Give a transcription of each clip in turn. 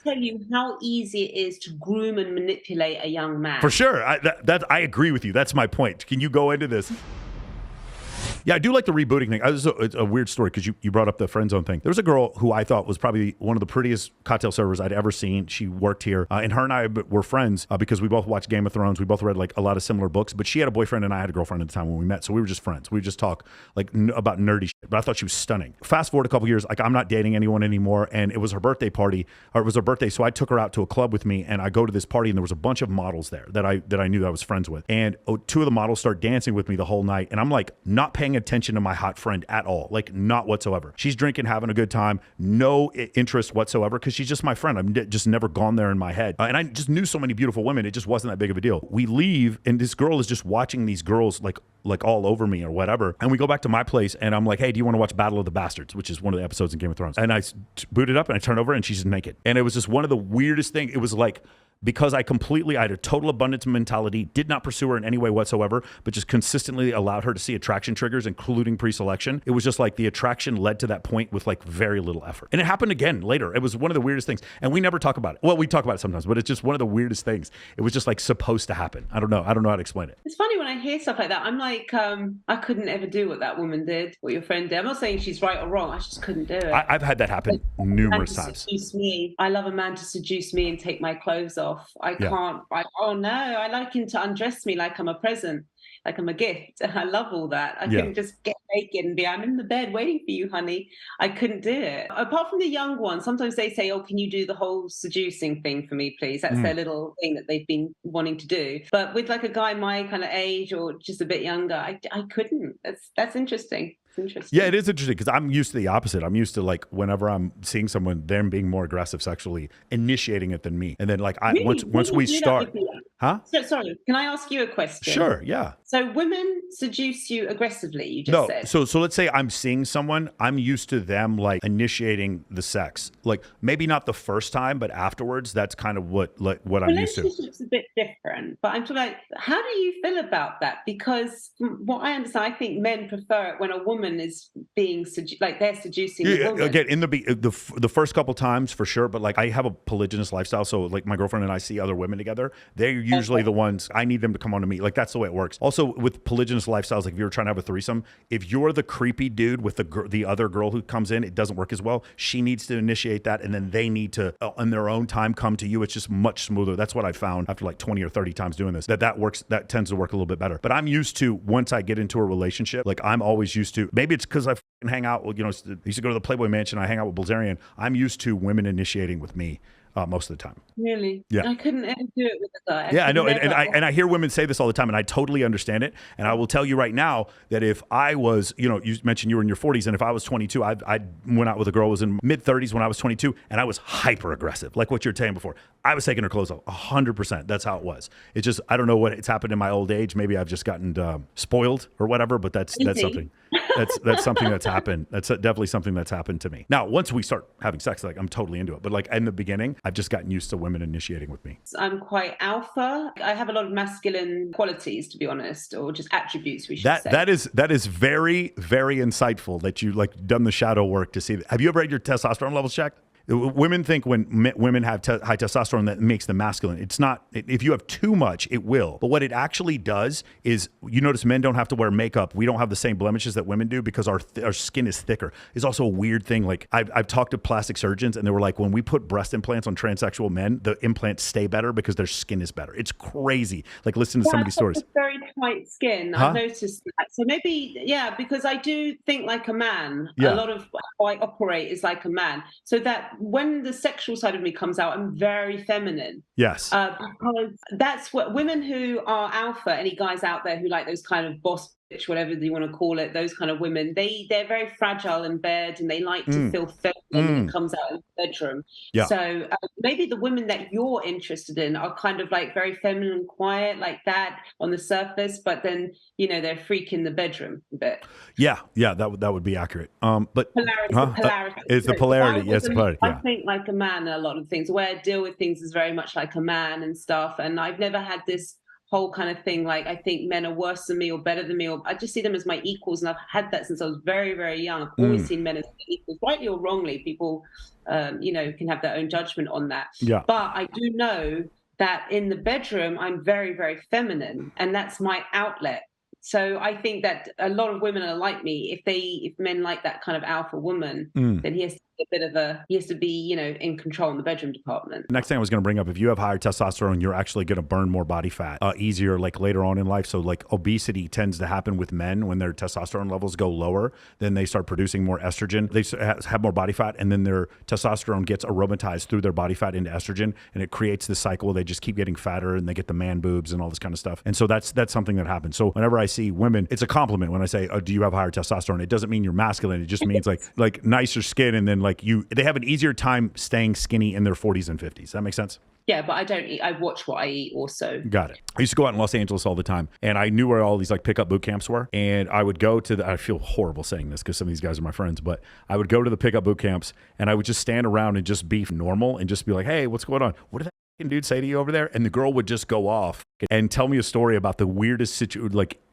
tell you how easy it is to groom and manipulate a young man. For sure. I agree with you. That's my point. Can you go into this? Yeah, I do like the rebooting thing. It's a weird story because you brought up the friend zone thing. There was a girl who I thought was probably one of the prettiest cocktail servers I'd ever seen. She worked here, and her and I were friends because we both watched Game of Thrones. We both read like a lot of similar books, but she had a boyfriend and I had a girlfriend at the time when we met, so we were just friends. We would just talk like about nerdy shit, but I thought she was stunning. Fast forward a couple years, like I'm not dating anyone anymore, and it was her birthday party, or it was her birthday, so I took her out to a club with me, and I go to this party, and there was a bunch of models there that I knew that I was friends with, and two of the models start dancing with me the whole night, and I'm like not paying attention to my hot friend at all, like not whatsoever. She's drinking, having a good time, no interest whatsoever, because she's just my friend. I'm just never gone there in my head, and I just knew so many beautiful women. It just wasn't that big of a deal. We leave, and this girl is just watching these girls like all over me or whatever, and we go back to my place, and I'm like, hey, do you want to watch Battle of the Bastards, which is one of the episodes in Game of Thrones? And I boot it up, and I turn over, and she's naked, and it was just one of the weirdest things. It was like, because I had a total abundance mentality, did not pursue her in any way whatsoever, but just consistently allowed her to see attraction triggers, including pre-selection. It was just like the attraction led to that point with like very little effort. And it happened again later. It was one of the weirdest things. And we never talk about it. Well, we talk about it sometimes, but it's just one of the weirdest things. It was just like supposed to happen. I don't know how to explain it. It's funny when I hear stuff like that. I'm like, I couldn't ever do what that woman did, what your friend did. I'm not saying she's right or wrong. I just couldn't do it. I've had that happen numerous times. Seduce me. I love a man to seduce me and take my clothes off. I can't. Oh no, I like him to undress me like I'm a present, like I'm a gift. I love all that. I couldn't just get naked and be, I'm in the bed waiting for you, honey. I couldn't do it. Apart from the young ones, sometimes they say, oh, can you do the whole seducing thing for me, please? That's their little thing that they've been wanting to do. But with like a guy my kind of age or just a bit younger, I couldn't. That's interesting. Interesting. Yeah, it is interesting because I'm used to the opposite. I'm used to like whenever I'm seeing someone, them being more aggressive sexually, initiating it than me. And then like once we start, huh? So, sorry, can I ask you a question? Sure, yeah. So women seduce you aggressively, you just said. So let's say I'm seeing someone, I'm used to them like initiating the sex. Like maybe not the first time, but afterwards, that's kind of what I'm used to. Relationship's a bit different, but I'm talking about, how do you feel about that? Because from what I understand, I think men prefer it when a woman is being like they're seducing a woman. Again, in the first couple times for sure, but like I have a polygynous lifestyle, so like my girlfriend and I see other women together, they're usually the ones I need them to come on to me. Like that's the way it works. Also with polygynous lifestyles, like if you're trying to have a threesome, if you're the creepy dude with the other girl who comes in, it doesn't work as well. She needs to initiate that, and then they need to on their own time come to you. It's just much smoother. That's what I found after like 20 or 30 times doing this, that works. That tends to work a little bit better. But I'm used to, once I get into a relationship, like I'm always used to, maybe it's because I hang out, I used to go to the Playboy Mansion, I hang out with Bilzerian. I'm used to women initiating with me most of the time. Really? Yeah. I couldn't ever do it with a guy. Yeah, I know. And I hear women say this all the time, and I totally understand it. And I will tell you right now that if I was, you mentioned you were in your 40s, and if I was 22, I went out with a girl who was in mid 30s when I was 22, and I was hyper aggressive, like what you were saying before. I was taking her clothes off 100%. That's how it was. It's just, I don't know what it's happened in my old age. Maybe I've just gotten spoiled or whatever, but that's something. That's something that's happened. That's definitely something that's happened to me. Now, once we start having sex, like I'm totally into it. But like in the beginning, I've just gotten used to women initiating with me. I'm quite alpha. I have a lot of masculine qualities, to be honest, or just attributes, we should say. That is very, very insightful that you like done the shadow work to see that. Have you ever had your testosterone levels checked? Women think when women have high testosterone that makes them masculine. It's not. If you have too much, it will. But what it actually does is, you notice men don't have to wear makeup. We don't have the same blemishes that women do because our skin is thicker. It's also a weird thing. Like I've talked to plastic surgeons, and they were like, when we put breast implants on transsexual men, the implants stay better because their skin is better. It's crazy. Like listen to some of these stories. Very tight skin. Huh? I've noticed that. So maybe, because I do think like a man. Yeah. A lot of how I operate is like a man. So that when the sexual side of me comes out, I'm very feminine. Yes. Because that's what women who are alpha, any guys out there who like those kind of boss bitch, whatever you want to call it, those kind of women, they're very fragile in bed, and they like to feel feminine when it comes out in the bedroom. Yeah. So maybe the women that you're interested in are kind of like very feminine and quiet like that on the surface, but then they're freak in the bedroom a bit. Yeah, that would be accurate. But polarity. It's the polarity. Yes, the polarity. I think like a man, a lot of things. The way I deal with things is very much like a man and stuff. And I've never had this whole kind of thing, like I think men are worse than me or better than me, or I just see them as my equals, and I've had that since I was very, very young. I've always seen men as equals, rightly or wrongly. People, can have their own judgment on that. Yeah. But I do know that in the bedroom, I'm very, very feminine, and that's my outlet. So I think that a lot of women are like me. If men like that kind of alpha woman, then he has to be in control in the bedroom department. Next thing I was going to bring up, if you have higher testosterone, you're actually going to burn more body fat easier, like later on in life. So like obesity tends to happen with men when their testosterone levels go lower, then they start producing more estrogen. They have more body fat, and then their testosterone gets aromatized through their body fat into estrogen, and it creates this cycle where they just keep getting fatter and they get the man boobs and all this kind of stuff. And so that's something that happens. So whenever I see women, it's a compliment when I say, "Oh, do you have higher testosterone?" It doesn't mean you're masculine. It just means like nicer skin, and then they have an easier time staying skinny in their 40s and 50s. That makes sense? Yeah, but I don't eat. I watch what I eat also. Got it. I used to go out in Los Angeles all the time, and I knew where all these like pickup boot camps were. And I would go to I feel horrible saying this because some of these guys are my friends, but I would go to the pickup boot camps and I would just stand around and just be normal and just be like, "Hey, what's going on? What did that dude say to you over there?" And the girl would just go off and tell me a story about the weirdest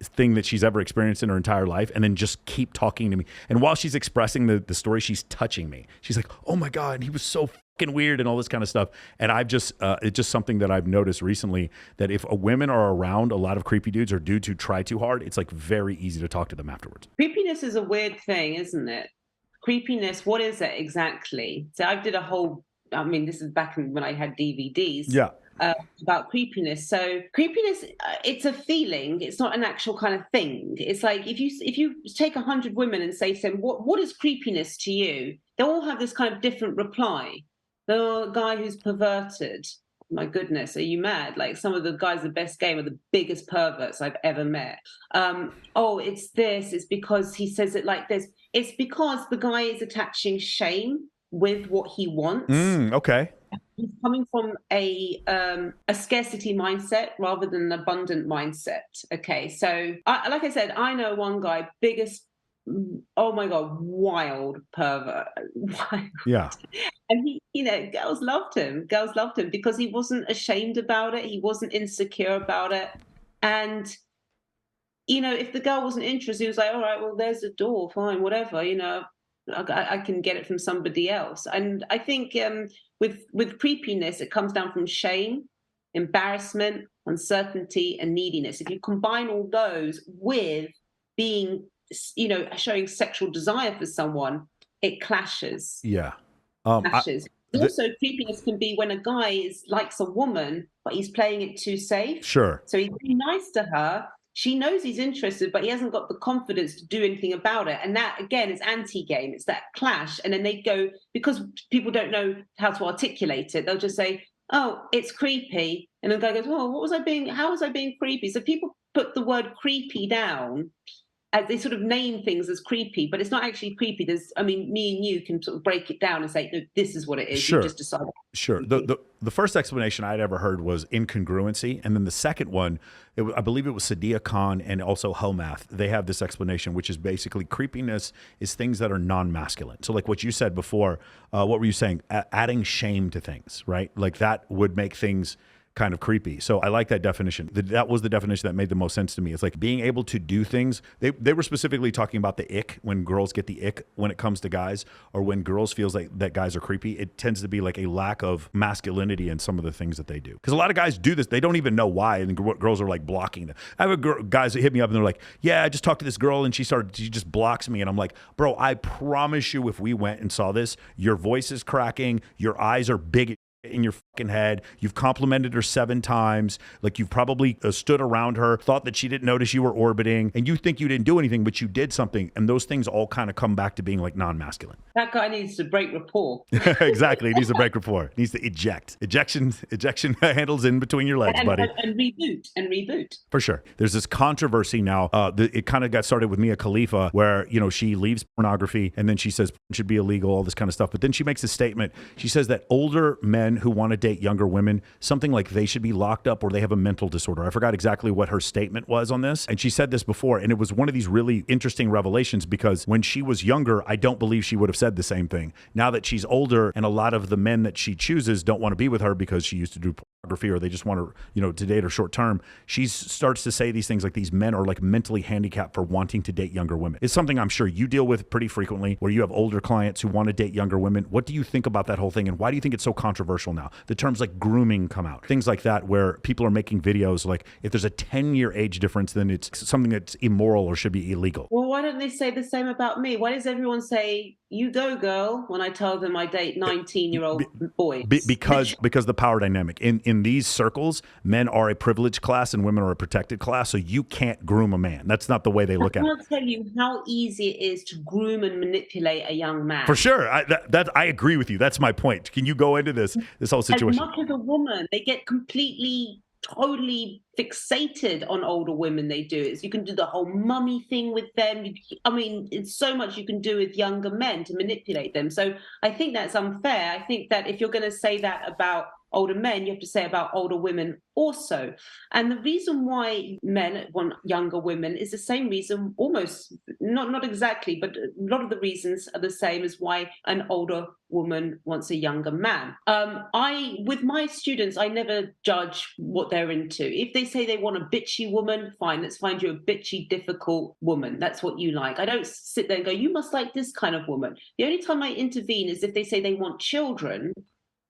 thing that she's ever experienced in her entire life, and then just keep talking to me. And while she's expressing the story, she's touching me. She's like, "Oh my God, he was so fucking weird," and all this kind of stuff. And I've just it's just something that I've noticed recently, that if women are around a lot of creepy dudes or dudes who try too hard, it's like very easy to talk to them afterwards. Creepiness is a weird thing, isn't it? Creepiness, what is it exactly? So I did a whole, this is back when I had DVDs. Yeah. About creepiness. So creepiness, it's a feeling. It's not an actual kind of thing. It's like if you take 100 women and say to them, what is creepiness to you? They'll all have this kind of different reply. The guy who's perverted, my goodness, are you mad? Like some of the guys, the best game are the biggest perverts I've ever met. It's this. It's because he says it like this. It's because the guy is attaching shame with what he wants. Okay. He's coming from a scarcity mindset rather than an abundant mindset. Okay, so like I said, I know one guy, biggest, oh my God, wild pervert. Wild. Yeah. And he, girls loved him. Girls loved him because he wasn't ashamed about it. He wasn't insecure about it. And, if the girl wasn't interested, he was like, all right, well, there's the door, fine, whatever, I can get it from somebody else. And I think with creepiness, it comes down from shame, embarrassment, uncertainty, and neediness. If you combine all those with being, showing sexual desire for someone, it clashes. Yeah. Clashes. Also, creepiness can be when a guy likes a woman, but he's playing it too safe. Sure. So he's being nice to her. She knows he's interested, but he hasn't got the confidence to do anything about it. And that, again, is anti-game. It's that clash. And then they go, because people don't know how to articulate it, they'll just say, "Oh, it's creepy." And the guy goes, "Oh, how was I being creepy?" So people put the word creepy down as they sort of name things as creepy, but it's not actually creepy. Me and you can sort of break it down and say, "No, this is what it is." Sure. You just decide. Sure. The first explanation I'd ever heard was incongruency. And then the second one, I believe it was Sadia Khan and also Homath. They have this explanation, which is basically creepiness is things that are non-masculine. So like what you said before, what were you saying? Adding shame to things, right? Like that would make things kind of creepy. So I like that definition. That was the definition that made the most sense to me. It's like being able to do things. They were specifically talking about the ick, when girls get the ick when it comes to guys, or when girls feels like that guys are creepy. It tends to be like a lack of masculinity in some of the things that they do. Because a lot of guys do this. They don't even know why. And girls are like blocking them. I have guys that hit me up and they're like, "Yeah, I just talked to this girl and she just blocks me." And I'm like, "Bro, I promise you, if we went and saw this, your voice is cracking. Your eyes are big in your fucking head. You've complimented her 7 times. Like you've probably stood around her, thought that she didn't notice you were orbiting, and you think you didn't do anything, but you did something." And those things all kind of come back to being like non-masculine. That guy needs to break rapport. Exactly. He needs to break rapport. He needs to eject. Ejection handles in between your legs, buddy. And reboot. For sure. There's this controversy now. It kind of got started with Mia Khalifa, where, she leaves pornography and then she says it should be illegal, all this kind of stuff. But then she makes a statement. She says that older men men who want to date younger women something like they should be locked up or they have a mental disorder. I forgot exactly what her statement was on this. And she said this before, and it was one of these really interesting revelations because when she was younger, I don't believe she would have said the same thing. Now that she's older and a lot of the men that she chooses don't want to be with her because she used to do pornography or they just want to date her short term, she starts to say these things like these men are like mentally handicapped for wanting to date younger women. It's something I'm sure you deal with pretty frequently where you have older clients who want to date younger women. What do you think about that whole thing, and why do you think it's so controversial now? The terms like grooming come out, things like that, where people are making videos like if there's a 10-year age difference, then it's something that's immoral or should be illegal. Well, why don't they say the same about me? Why does everyone say, you go, girl, when I tell them I date 19-year-old boys? Because the power dynamic. In these circles, men are a privileged class and women are a protected class, so you can't groom a man. That's not the way they look at it. I can't tell you how easy it is to groom and manipulate a young man. For sure. I agree with you. That's my point. Can you go into this whole situation? As much as a woman, they get totally fixated on older women. They do it. You can do the whole mummy thing with them. It's so much you can do with younger men to manipulate them. So I think that's unfair. I think that if you're going to say that about older men, you have to say about older women also. And the reason why men want younger women is the same reason, almost, not exactly, but a lot of the reasons are the same as why an older woman wants a younger man. With my students, I never judge what they're into. If they say they want a bitchy woman, fine, let's find you a bitchy, difficult woman. That's what you like. I don't sit there and go, you must like this kind of woman. The only time I intervene is if they say they want children,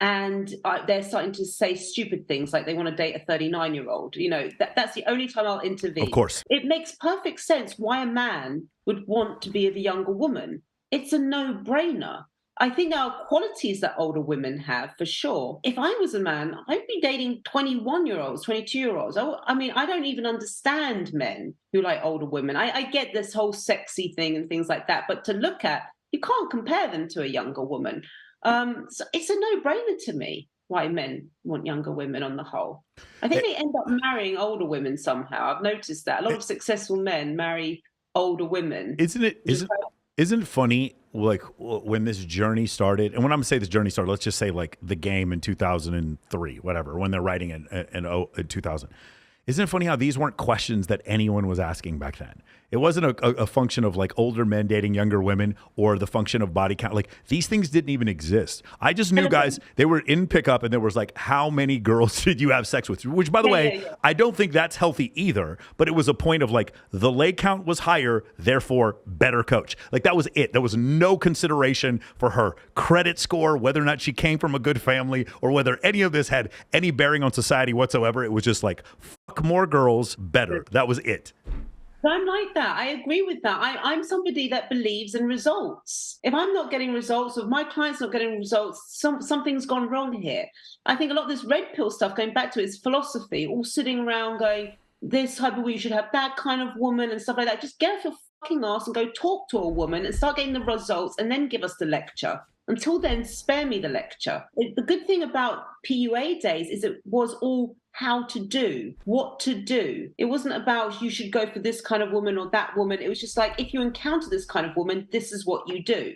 and they're starting to say stupid things like they want to date a 39-year-old. That's the only time I'll intervene. Of course. It makes perfect sense why a man would want to be with a younger woman. It's a no-brainer. I think there are qualities that older women have, for sure. If I was a man, I'd be dating 21-year-olds, 22-year-olds. I don't even understand men who like older women. I get this whole sexy thing and things like that, but to look at, you can't compare them to a younger woman. So it's a no-brainer to me why men want younger women on the whole. I think they end up marrying older women somehow. I've noticed that. A lot of successful men marry older women. Isn't it funny, like, when this journey started, and when I'm going to say this journey started, let's just say like the game in 2003, whatever, when they're writing in 2000. Isn't it funny how these weren't questions that anyone was asking back then? It wasn't a function of like older men dating younger women or the function of body count. Like these things didn't even exist. I just knew guys, they were in pickup and there was like, how many girls did you have sex with? Which by the way, I don't think that's healthy either, but it was a point of like the leg count was higher, therefore better coach. Like that was it. There was no consideration for her credit score, whether or not she came from a good family or whether any of this had any bearing on society whatsoever. It was just like, fuck more girls, better. That was it. I'm like that. I agree with that. I'm somebody that believes in results. If I'm not getting results, or if my client's not getting results, something's gone wrong here. I think a lot of this red pill stuff, going back to it, is philosophy, all sitting around going, this type of woman, you should have that kind of woman and stuff like that. Just get off your fucking ass and go talk to a woman and start getting the results and then give us the lecture. Until then, spare me the lecture. The good thing about PUA days is it was all how to do, what to do. It wasn't about you should go for this kind of woman or that woman. It was just like, if you encounter this kind of woman, this is what you do.